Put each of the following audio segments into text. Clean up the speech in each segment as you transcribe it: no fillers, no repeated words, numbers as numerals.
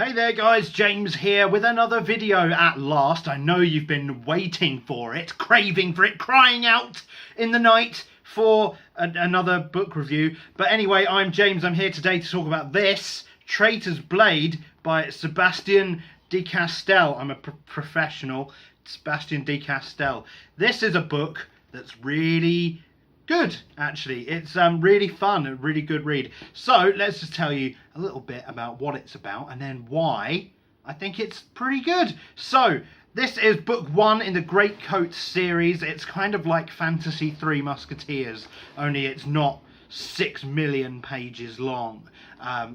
Hey there guys, James here with another video at last. I know you've been waiting for it, craving for it, crying out in the night for another book review. But anyway, I'm James. I'm here today to talk about this, Traitor's Blade by Sebastien De Castell. I'm a professional, Sebastien De Castell. This is a book that's really good, actually. It's really fun, a really good read. So let's just tell you a little bit about what it's about and then why I think it's pretty good. So this is book one in the Greatcoats series. It's kind of like Fantasy Three Musketeers, only it's not 6 million pages long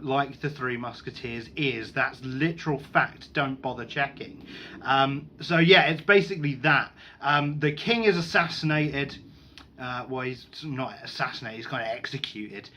like the Three Musketeers is. That's literal fact, don't bother checking. So yeah, it's basically that. The king is assassinated. Well, he's not assassinated, he's kind of executed,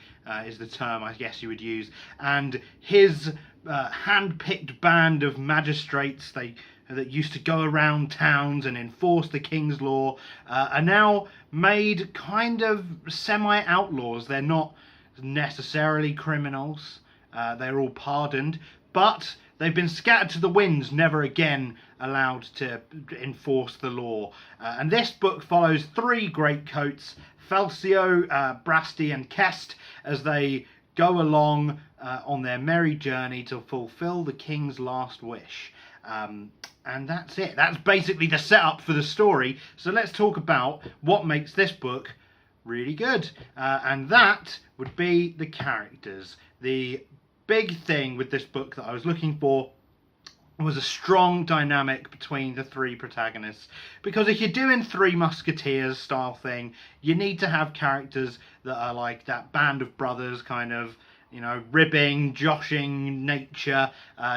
is the term I guess you would use. And his hand-picked band of magistrates that used to go around towns and enforce the king's law are now made kind of semi-outlaws. They're not necessarily criminals, they're all pardoned, but they've been scattered to the winds, never again allowed to enforce the law. And this book follows three greatcoats, Falcio, Brasti and Kest, as they go along on their merry journey to fulfill the king's last wish. And that's it. That's basically the setup for the story. So let's talk about what makes this book really good. And that would be the characters. The big thing with this book that I was looking for was a strong dynamic between the three protagonists, because if you're doing Three Musketeers style thing, you need to have characters that are like that band of brothers, kind of, you know, ribbing, joshing nature,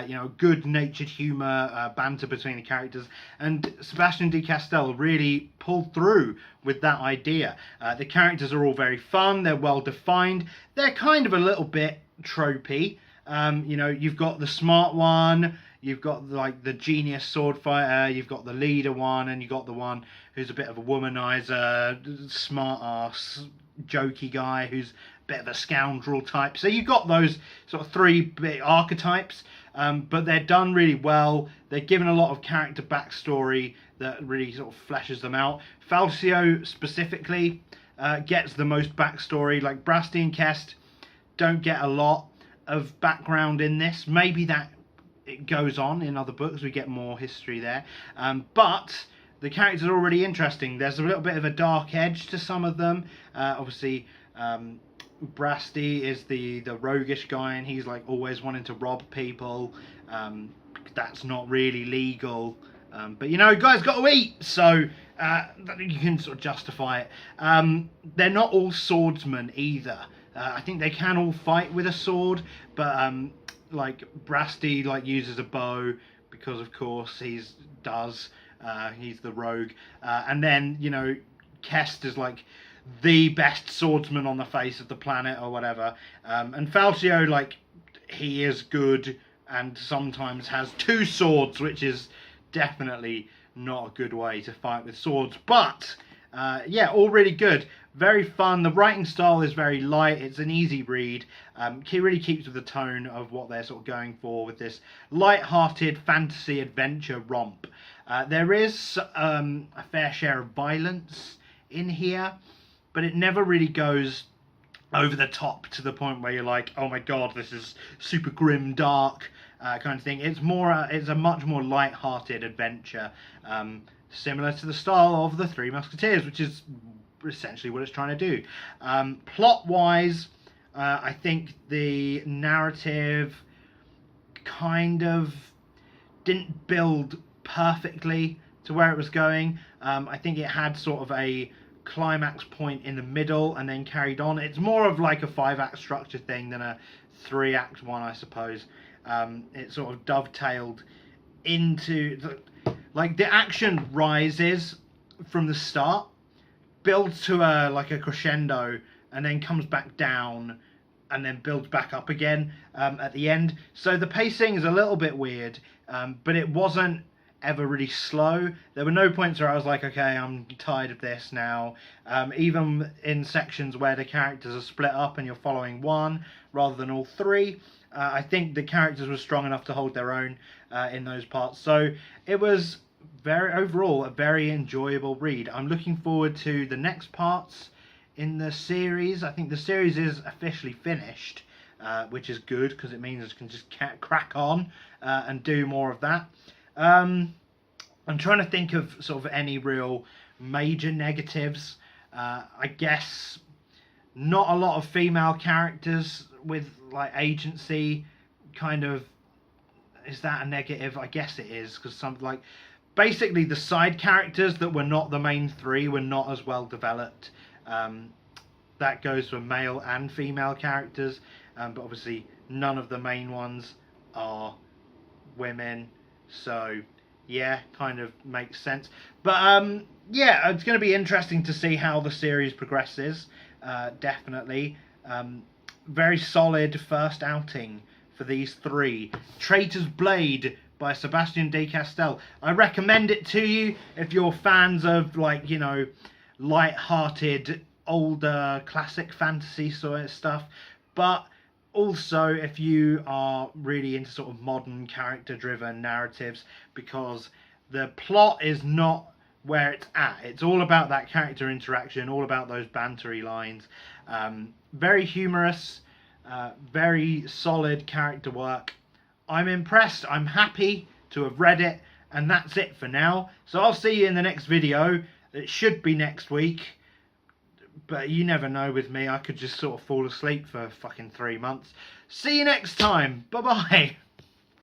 you know, good-natured humour, banter between the characters. And Sebastien De Castell really pulled through with that idea. The characters are all very fun, they're well defined, they're kind of a little bit tropey. You know, you've got the smart one, you've got like the genius sword fighter, you've got the leader one, and you've got the one who's a bit of a womanizer, smart ass, jokey guy who's a bit of a scoundrel type. So you've got those sort of three big archetypes, but they're done really well. They're given a lot of character backstory that really sort of fleshes them out. Falcio specifically gets the most backstory. Like Brasti and Kest don't get a lot of background in this. Maybe that it goes on in other books, we get more history there, but the characters are already interesting. There's a little bit of a dark edge to some of them. Obviously Brasti is the roguish guy, and he's like always wanting to rob people. That's not really legal, but you know, guys got to eat, so you can sort of justify it. They're not all swordsmen either. I think they can all fight with a sword, but like Brasti like uses a bow because of course he's the rogue, and then, you know, Kest is like the best swordsman on the face of the planet or whatever, and Falcio, like, he is good and sometimes has two swords, which is definitely not a good way to fight with swords. But yeah, all really good, very fun. The writing style is very light, it's an easy read. He really keeps with the tone of what they're sort of going for with this light-hearted fantasy adventure romp. There is a fair share of violence in here, but it never really goes over the top to the point where you're like, oh my god, this is super grim, dark kind of thing. It's more it's a much more light-hearted adventure, similar to the style of the Three Musketeers, which is essentially what it's trying to do. Plot-wise, I think the narrative kind of didn't build perfectly to where it was going. I think it had sort of a climax point in the middle and then carried on. It's more of like a 5-act structure thing than a 3-act one, I suppose. It sort of dovetailed into the action rises from the start, builds to like a crescendo, and then comes back down and then builds back up again at the end. So the pacing is a little bit weird, but it wasn't ever really slow. There were no points where I was like, okay, I'm tired of this now. Even in sections where the characters are split up and you're following one rather than all three, I think the characters were strong enough to hold their own in those parts. So it was overall a very enjoyable read. I'm looking forward to the next parts in the series. I think the series is officially finished, which is good because it means I can just crack on and do more of that. I'm trying to think of sort of any real major negatives. I guess not a lot of female characters with like agency. Kind of, is that a negative? I guess it is, because some, like, basically the side characters that were not the main three were not as well developed. That goes for male and female characters, but obviously none of the main ones are women, so yeah, kind of makes sense. But yeah, it's going to be interesting to see how the series progresses. Definitely. Very solid first outing for these three. Traitor's Blade by Sebastien De Castell. I recommend it to you if you're fans of, like, you know, light-hearted, older, classic fantasy sort of stuff. But also if you are really into sort of modern character-driven narratives, because the plot is not where it's at. It's all about that character interaction, all about those bantery lines. Very humorous, very solid character work. I'm impressed. I'm happy to have read it, and that's it for now. So I'll see you in the next video. It should be next week, but you never know with me. I could just sort of fall asleep for fucking 3 months. See you next time. Bye bye.